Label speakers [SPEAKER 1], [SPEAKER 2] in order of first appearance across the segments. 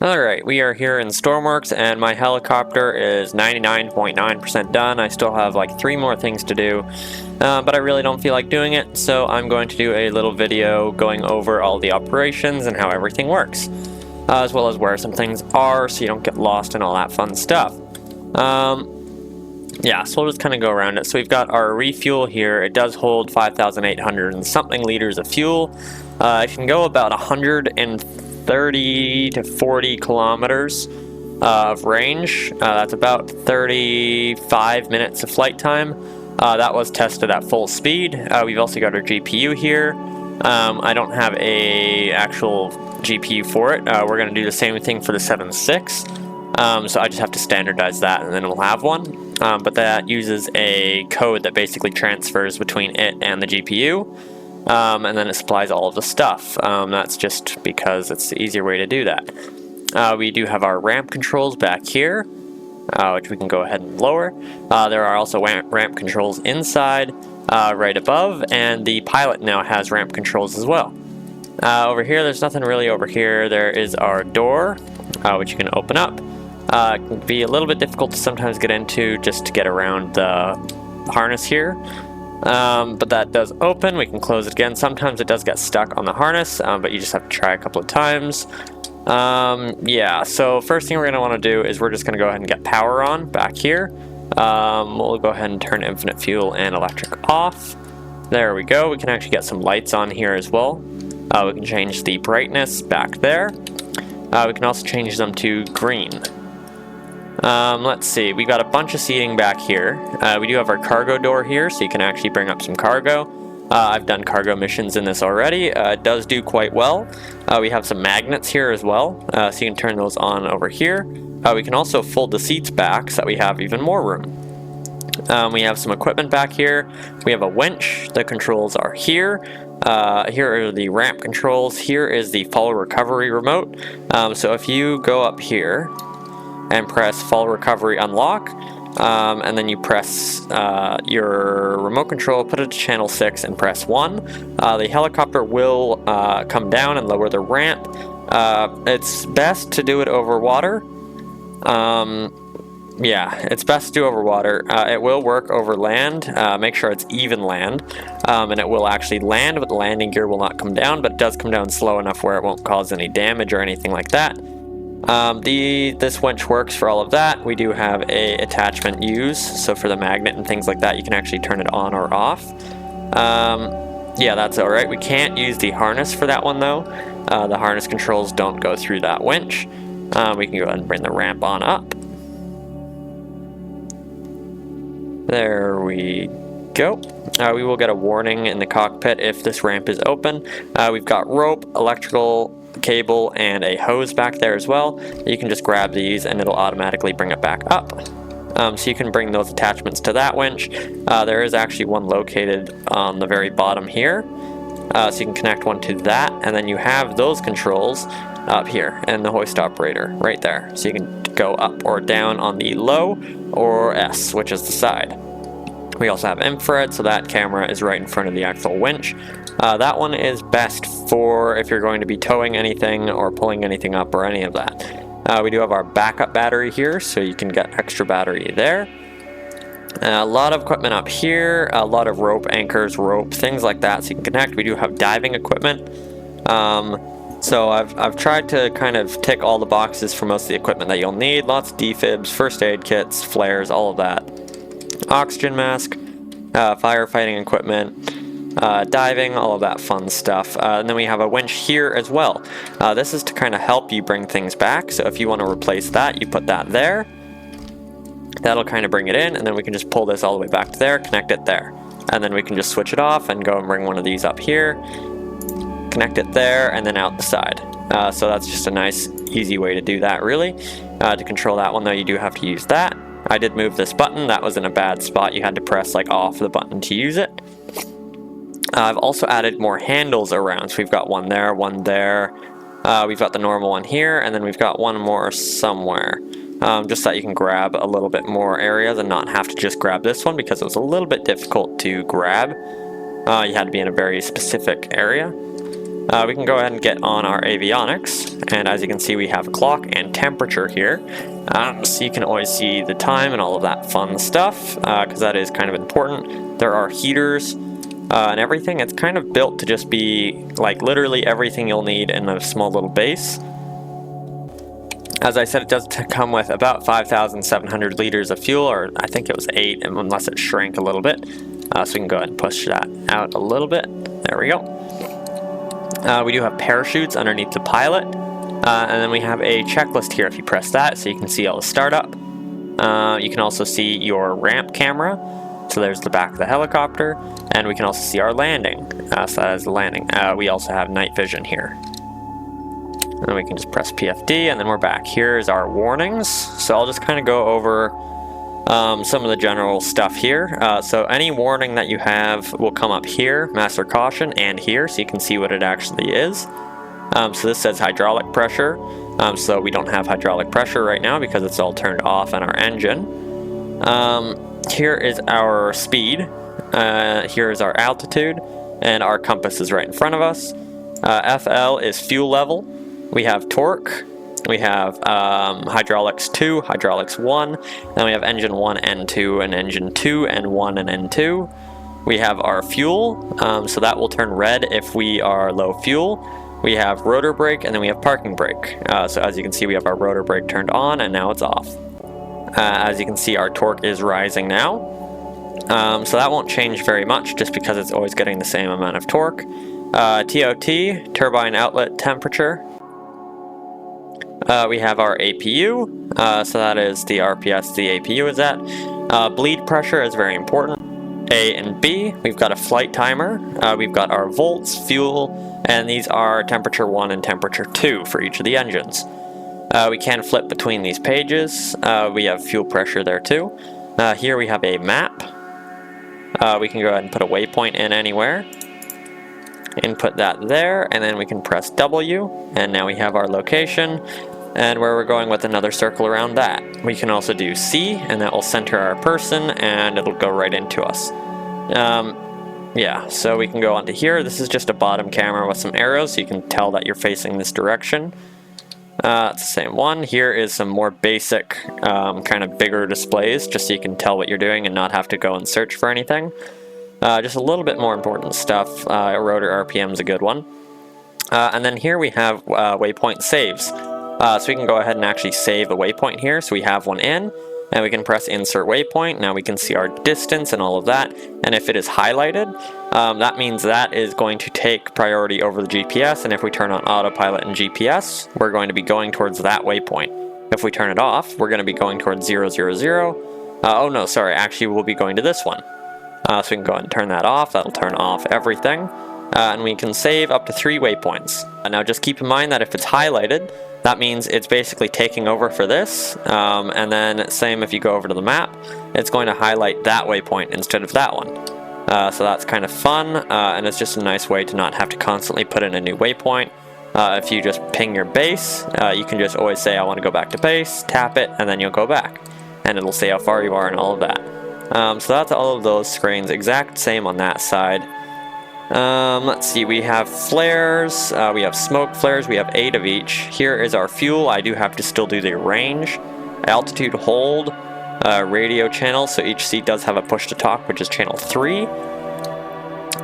[SPEAKER 1] Alright, we are here in Stormworks and my helicopter is 99.9% done. I still have like 3 more things to do, but I really don't feel like doing it, so I'm going to do a little video going over all the operations and how everything works, as well as where some things are so you don't get lost and all that fun stuff. Yeah, so we'll just kind of go around it. So we've got our refuel here. It does hold 5,800 and something liters of fuel. It can go about 130 to 40 kilometers of range. That's about 35 minutes of flight time. That was tested at full speed. We've also got our GPU here. I don't have a actual GPU for it. We're going to do the same thing for the 7.6. So I just have to standardize that and then we'll have one. But that uses a code that basically transfers between it and the GPU. And then it supplies all of the stuff. That's just because it's the easier way to do that. We do have our ramp controls back here, which we can go ahead and lower. There are also ramp controls inside, right above, and the pilot now has ramp controls as well. Over here, there's nothing really over here. There is our door, which you can open up. It can be a little bit difficult to sometimes get into just to get around the harness here. But that does open. We can close it again. Sometimes it does get stuck on the harness, but you just have to try a couple of times. Yeah, so first thing we're going to want to do is we're just going to go ahead and get power on back here. We'll go ahead and turn infinite fuel and electric off. There we go. We can actually get some lights on here as well. We can change the brightness back there. We can also change them to green. Let's see, we got a bunch of seating back here. We do have our cargo door here, so you can actually bring up some cargo. I've done cargo missions in this already. It does do quite well. We have some magnets here as well, so you can turn those on over here. We can also fold the seats back so that we have even more room. We have some equipment back here. We have a winch. The controls are here. Here are the ramp controls. Here is the fall recovery remote. So if you go up here and press fall recovery unlock, and then you press your remote control, put it to channel 6 and press 1. The helicopter will come down and lower the ramp. It's best to do it over water. Yeah, it's best to do over water. It will work over land. Make sure it's even land, and it will actually land, but the landing gear will not come down, but it does come down slow enough where it won't cause any damage or anything like that. This winch works for all of that. We do have a attachment use, so for the magnet and things like that, you can actually turn it on or off. Yeah, that's alright. We can't use the harness for that one though. The harness controls don't go through that winch. We can go ahead and bring the ramp on up. There we go. We will get a warning in the cockpit if this ramp is open. We've got rope, electrical cable, and a hose back there as well. You can just grab these and it'll automatically bring it back up. So you can bring those attachments to that winch. There is actually one located on the very bottom here. So you can connect one to that, and then you have those controls up here and the hoist operator right there. So you can go up or down on the low or S, which is the side. We also have infrared, so that camera is right in front of the actual winch. That one is best for if you're going to be towing anything or pulling anything up or any of that. We do have our backup battery here, so you can get extra battery there. A lot of equipment up here, a lot of rope, anchors, rope, things like that, so you can connect. We do have diving equipment. So I've tried to kind of tick all the boxes for most of the equipment that you'll need. Lots of defibs, first aid kits, flares, all of that. Oxygen mask, firefighting equipment, diving, all of that fun stuff. And then we have a winch here as well. This is to kind of help you bring things back. So if you want to replace that, you put that there. That'll kind of bring it in, and then we can just pull this all the way back to there, connect it there. And then we can just switch it off and go and bring one of these up here, connect it there, and then out the side. So that's just a nice, easy way to do that, really. To control that one, though, you do have to use that. I did move this button. That was in a bad spot. You had to press like off the button to use it. I've also added more handles around. So we've got one there, one there. We've got the normal one here, and then we've got one more somewhere. Just so that you can grab a little bit more areas and not have to just grab this one because it was a little bit difficult to grab. You had to be in a very specific area. we can go ahead and get on our avionics, and as you can see we have a clock and temperature here, so you can always see the time and all of that fun stuff, because that is kind of important. There are heaters and everything. It's kind of built to just be like literally everything you'll need in a small little base. As I said, it does come with about 5,700 liters of fuel, or I think it was 8, unless it shrank a little bit. So we can go ahead and push that out a little bit. There we go. We do have parachutes underneath the pilot, and then we have a checklist here if you press that, so you can see all the startup. You can also see your ramp camera, so there's the back of the helicopter, and we can also see our landing, so that is the landing. We also have night vision here. And we can just press PFD, and then we're back. Here's our warnings, so I'll just kind of go over some of the general stuff here. So any warning that you have will come up here, master caution, and here, so you can see what it actually is. So this says hydraulic pressure, so we don't have hydraulic pressure right now because it's all turned off on our engine. Here is our speed, here is our altitude, and our compass is right in front of us. FL is fuel level. We have torque, we have hydraulics 2, hydraulics 1, then we have engine 1 and 2, and engine 2 and 1 and N2. We have our fuel, so that will turn red if we are low fuel. We have rotor brake, and then we have parking brake. So as you can see, we have our rotor brake turned on, and now it's off. As you can see, our torque is rising now. So that won't change very much, just because it's always getting the same amount of torque. TOT, turbine outlet temperature. We have our APU, so that is the RPS the APU is at. Bleed pressure is very important. A and B, we've got a flight timer, we've got our volts, fuel, and these are temperature 1 and temperature 2 for each of the engines. We can flip between these pages. We have fuel pressure there too. Here we have a map. We can go ahead and put a waypoint in anywhere. Input that there, and then we can press W, and now we have our location and where we're going with another circle around that. We can also do C, and that will center our person, and it'll go right into us. Yeah, so we can go onto here. This is just a bottom camera with some arrows, so you can tell that you're facing this direction. It's the same one. Here is some more basic, kind of bigger displays, just so you can tell what you're doing and not have to go and search for anything. Just a little bit more important stuff. Rotor RPM is a good one. And then here we have waypoint saves. So we can go ahead and actually save a waypoint here. So we have one in, and we can press insert waypoint. Now we can see our distance and all of that. And if it is highlighted, that means that is going to take priority over the GPS. And if we turn on autopilot and GPS, we're going to be going towards that waypoint. If we turn it off, we're going to be going towards 000. Oh no, sorry, actually we'll be going to this one. So we can go ahead and turn that off. That'll turn off everything. And we can save up to 3 waypoints. Now just keep in mind that if it's highlighted, that means it's basically taking over for this. And then same if you go over to the map, it's going to highlight that waypoint instead of that one. So that's kind of fun, and it's just a nice way to not have to constantly put in a new waypoint. If you just ping your base, you can just always say I want to go back to base, tap it, and then you'll go back. And it'll say how far you are and all of that. So that's all of those screens, exact same on that side. Let's see, we have flares, we have smoke flares, we have 8 of each. Here is our fuel. I do have to still do the range. Altitude hold, radio channel, so each seat does have a push to talk, which is channel 3.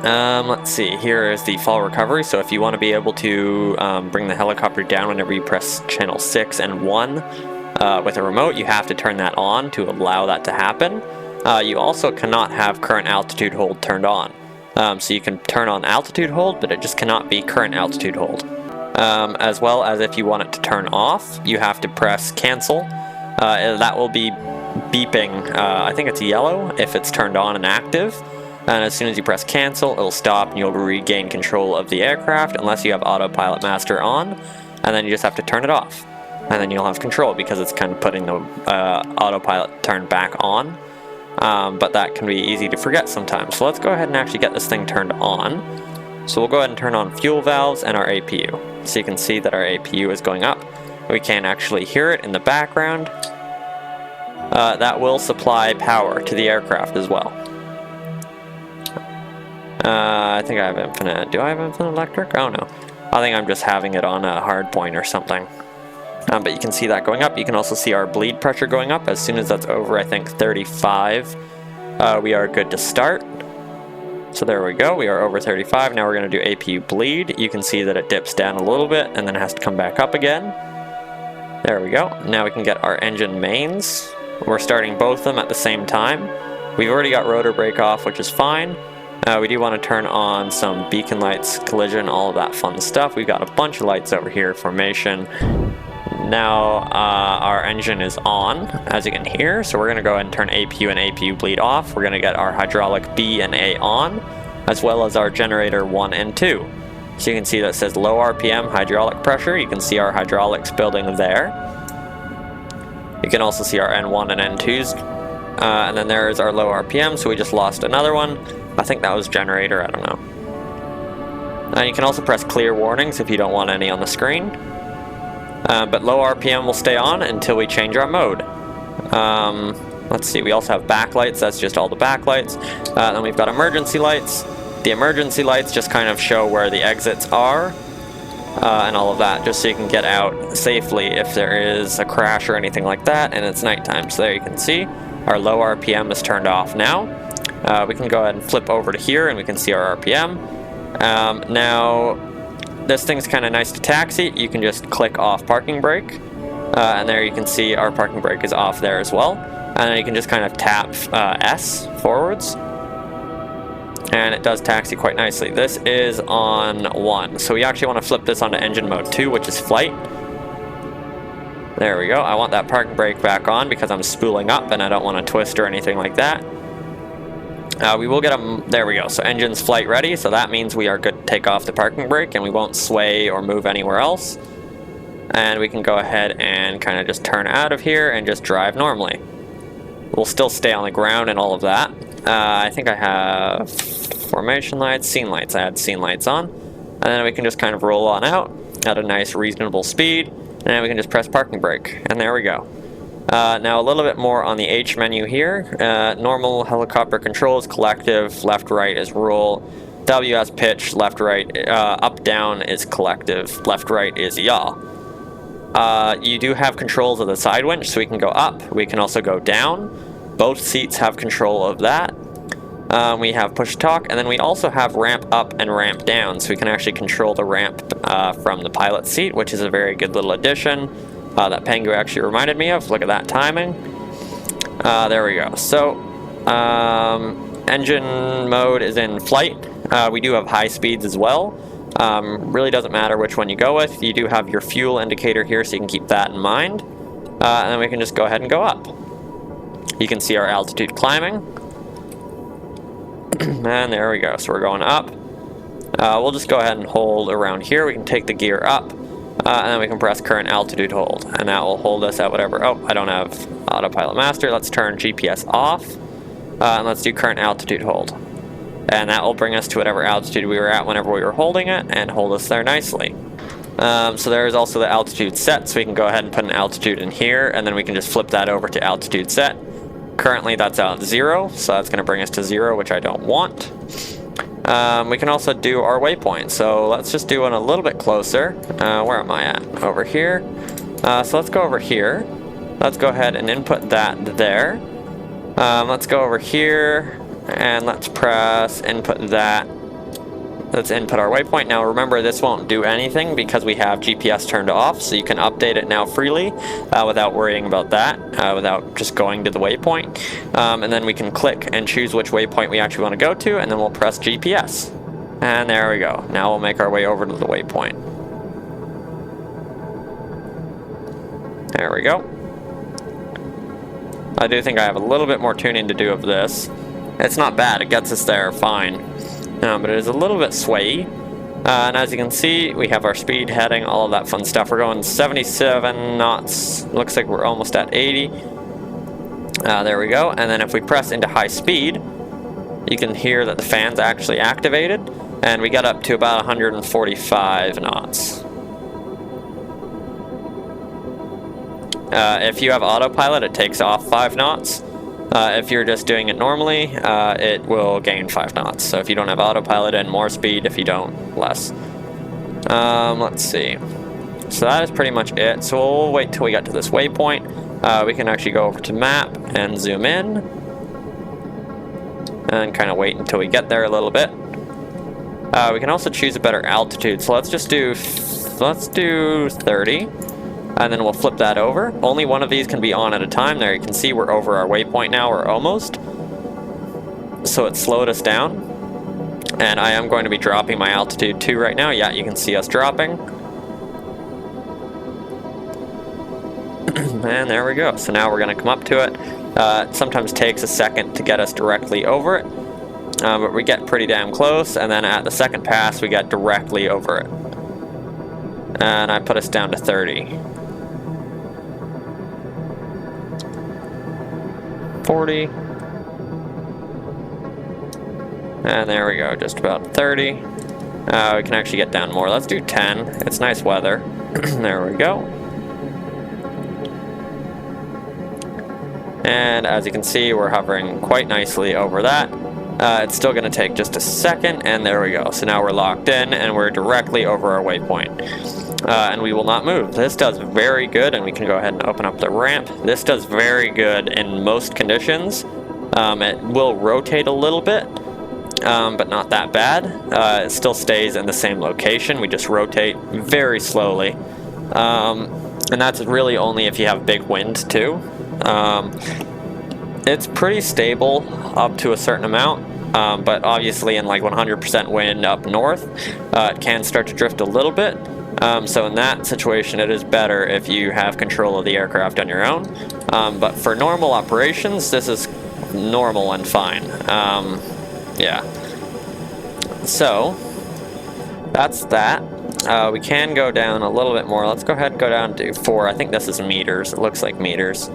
[SPEAKER 1] Let's see, here is the fall recovery, so if you want to be able to bring the helicopter down whenever you press channel 6 and 1 with a remote, you have to turn that on to allow that to happen. You also cannot have current altitude hold turned on. So you can turn on altitude hold, but it just cannot be current altitude hold. As well as if you want it to turn off, you have to press cancel. That will be beeping, I think it's yellow if it's turned on and active. And as soon as you press cancel, it'll stop and you'll regain control of the aircraft unless you have autopilot master on. And then you just have to turn it off. And then you'll have control because it's kind of putting the autopilot turn back on. But that can be easy to forget sometimes. So let's go ahead and actually get this thing turned on. So we'll go ahead and turn on fuel valves and our APU. So you can see that our APU is going up. We can actually hear it in the background. That will supply power to the aircraft as well. I think I have infinite. Do I have infinite electric? Oh no. I think I'm just having it on a hard point or something. But you can see that going up. You can also see our bleed pressure going up. As soon as that's over, I think 35, we are good to start. So there we go, we are over 35. Now we're going to do APU bleed. You can see that it dips down a little bit and then has to come back up again. There we go. Now we can get our engine mains. We're starting both of them at the same time. We've already got rotor brake off, which is fine. We do want to turn on some beacon lights, collision, all of that fun stuff. We've got a bunch of lights over here, formation. Now our engine is on, as you can hear, so we're going to go ahead and turn APU and APU bleed off. We're going to get our hydraulic B and A on, as well as our generator 1 and 2. So you can see that it says low RPM hydraulic pressure. You can see our hydraulics building there. You can also see our N1 and N2s. And then there's our low RPM, so we just lost another one. I think that was generator, I don't know. And you can also press clear warnings if you don't want any on the screen. But low RPM will stay on until we change our mode. Let's see, we also have backlights, that's just all the backlights. Then we've got emergency lights. The emergency lights just kind of show where the exits are, and all of that, just so you can get out safely if there is a crash or anything like that, and it's nighttime. So there you can see, our low RPM is turned off now. We can go ahead and flip over to here and we can see our RPM. Now, this thing's kind of nice to taxi. You can just click off parking brake, and there you can see our parking brake is off there as well. And then you can just kind of tap S forwards, and it does taxi quite nicely. This is on 1, so we actually want to flip this onto engine mode 2, which is flight. There we go. I want that parking brake back on because I'm spooling up and I don't want to twist or anything like that. We will get a, there we go, so engine's flight ready, so that means we are good to take off the parking brake and we won't sway or move anywhere else. And we can go ahead and kind of just turn out of here and just drive normally. We'll still stay on the ground and all of that. I think I have formation lights, scene lights. I had scene lights on. And then we can just kind of roll on out at a nice reasonable speed. And then we can just press parking brake. And there we go. Now a little bit more on the H menu here. Normal helicopter controls, collective, left, right is roll. W as pitch, left, right, up, down is collective, left, right is yaw. You do have controls of the side winch, so we can go up, we can also go down. Both seats have control of that. We have push to talk, and then we also have ramp up and ramp down, so we can actually control the ramp from the pilot seat, which is a very good little addition that Pengu actually reminded me of. Look at that timing. There we go. So engine mode is in flight. We do have high speeds as well. Really doesn't matter which one you go with. You do have your fuel indicator here, so you can keep that in mind. And then we can just go ahead and go up. You can see our altitude climbing. And there we go, so we're going up. We'll just go ahead and hold around here. We can take the gear up, and then we can press current altitude hold, and that will hold us at whatever. Oh, I don't have autopilot master. Let's turn GPS off, and let's do current altitude hold. And that will bring us to whatever altitude we were at whenever we were holding it, and hold us there nicely. So there is also the altitude set, so we can go ahead and put an altitude in here, and then we can just flip that over to altitude set. Currently that's out 0, so that's going to bring us to 0, which I don't want. We can also do our waypoint, so let's just do one a little bit closer. Where am I at? Over here. So let's go over here. Let's go ahead and input that there. Let's go over here, and let's press input that. Let's input our waypoint. Now remember, this won't do anything because we have GPS turned off, so you can update it now freely without worrying about that, without just going to the waypoint. And then we can click and choose which waypoint we actually want to go to, and then we'll press GPS. And there we go. Now we'll make our way over to the waypoint. There we go. I do think I have a little bit more tuning to do of this. It's not bad, it gets us there fine. But it is a little bit swayy. And as you can see, we have our speed heading, all of that fun stuff. We're going 77 knots. Looks like we're almost at 80. There we go. And then if we press into high speed, you can hear that the fan's actually activated. And we got up to about 145 knots. If you have autopilot, it takes off 5 knots. If you're just doing it normally, it will gain 5 knots. So if you don't have autopilot, and more speed. If you don't, less. Let's see. So that is pretty much it. So we'll wait till we get to this waypoint. We can actually go over to map and zoom in. And kind of wait until we get there a little bit. We can also choose a better altitude. So let's do 30. And then we'll flip that over. Only one of these can be on at a time. There you can see we're over our waypoint now, or almost. So it slowed us down. And I am going to be dropping my altitude too right now. Yeah, you can see us dropping. And there we go. So now we're going to come up to it. It sometimes takes a second to get us directly over it. But we get pretty damn close. And then at the second pass, we get directly over it. And I put us down to 30. 40. And there we go, just about 30. We can actually get down more. Let's do 10. It's nice weather. There we go. And as you can see, we're hovering quite nicely over that. It's still going to take just a second, and there we go. So now we're locked in, and we're directly over our waypoint. And we will not move. This does very good, and we can go ahead and open up the ramp. This does very good in most conditions. It will rotate a little bit, but not that bad. It still stays in the same location. We just rotate very slowly. And that's really only if you have big wind too. It's pretty stable up to a certain amount, but obviously in like 100% wind up north, it can start to drift a little bit. So in that situation, it is better if you have control of the aircraft on your own. But for normal operations, this is normal and fine. Yeah. So that's that. We can go down a little bit more. Let's go ahead and go down to 4. I think this is meters. It looks like meters.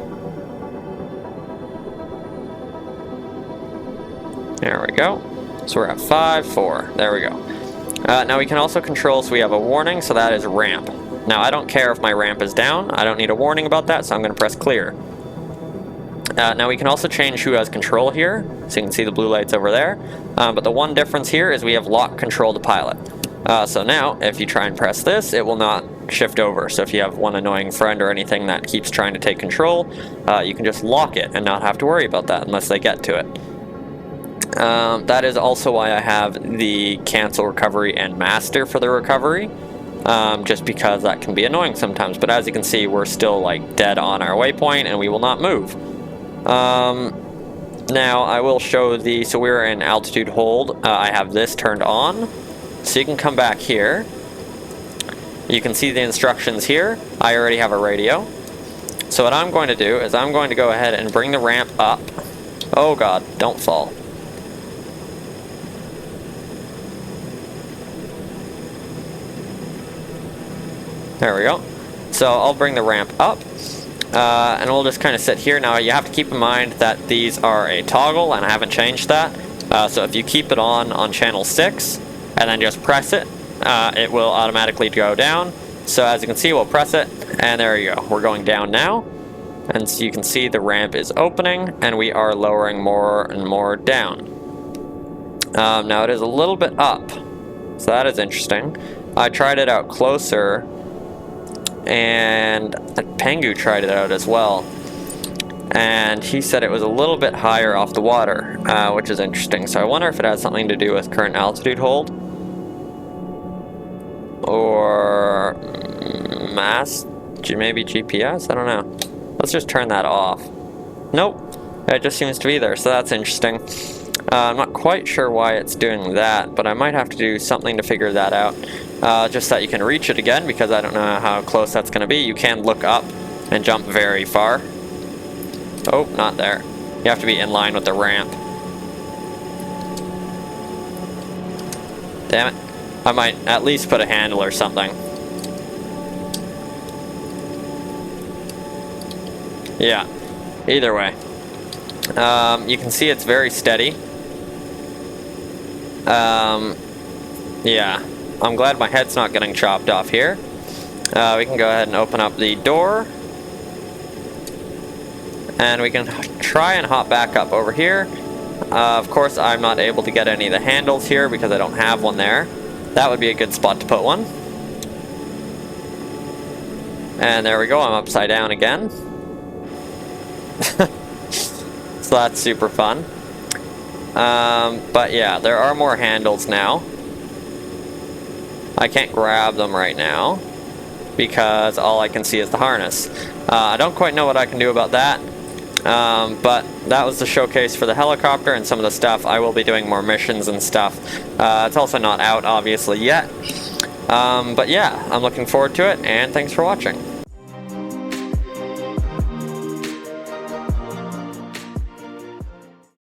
[SPEAKER 1] There we go. So we're at 5, 4. There we go. Now we can also control, so we have a warning, so that is ramp. Now I don't care if my ramp is down. I don't need a warning about that, so I'm going to press clear. Now we can also change who has control here, so you can see the blue lights over there. But the one difference here is we have lock control to pilot. So now, if you try and press this, it will not shift over. So if you have one annoying friend or anything that keeps trying to take control, you can just lock it and not have to worry about that unless they get to it. That is also why I have the cancel recovery and master for the recovery, just because that can be annoying sometimes. But as you can see, we're still like dead on our waypoint and we will not move. Now I will show so we're in altitude hold. I have this turned on, so you can come back here. You can see the instructions here. I already have a radio. So what I'm going to do is I'm going to go ahead and bring the ramp up. Oh God, don't fall. There we go. So I'll bring the ramp up, and we'll just kind of sit here. Now you have to keep in mind that these are a toggle, and I haven't changed that. So if you keep it on channel 6, and then just press it, it will automatically go down. So as you can see, we'll press it, and there you go. We're going down now, and so you can see the ramp is opening, and we are lowering more and more down. Now it is a little bit up, so that is interesting. I tried it out closer, and Pengu tried it out as well, and he said it was a little bit higher off the water, which is interesting. So I wonder if it has something to do with current altitude hold, or maybe GPS, I don't know. Let's just turn that off. Nope, it just seems to be there, so that's interesting. I'm not quite sure why it's doing that, but I might have to do something to figure that out. Just that you can reach it again, because I don't know how close that's going to be. You can look up and jump very far. Oh, not there. You have to be in line with the ramp. Damn it. I might at least put a handle or something. Yeah, either way. You can see it's very steady. Yeah, I'm glad my head's not getting chopped off here. We can go ahead and open up the door. And we can try and hop back up over here. Of course, I'm not able to get any of the handles here because I don't have one there. That would be a good spot to put one. And there we go, I'm upside down again. So that's super fun. But yeah, there are more handles now. I can't grab them right now because all I can see is the harness. I don't quite know what I can do about that. But that was the showcase for the helicopter and some of the stuff. I will be doing more missions and stuff. It's also not out obviously yet. But yeah, I'm looking forward to it, and thanks for watching.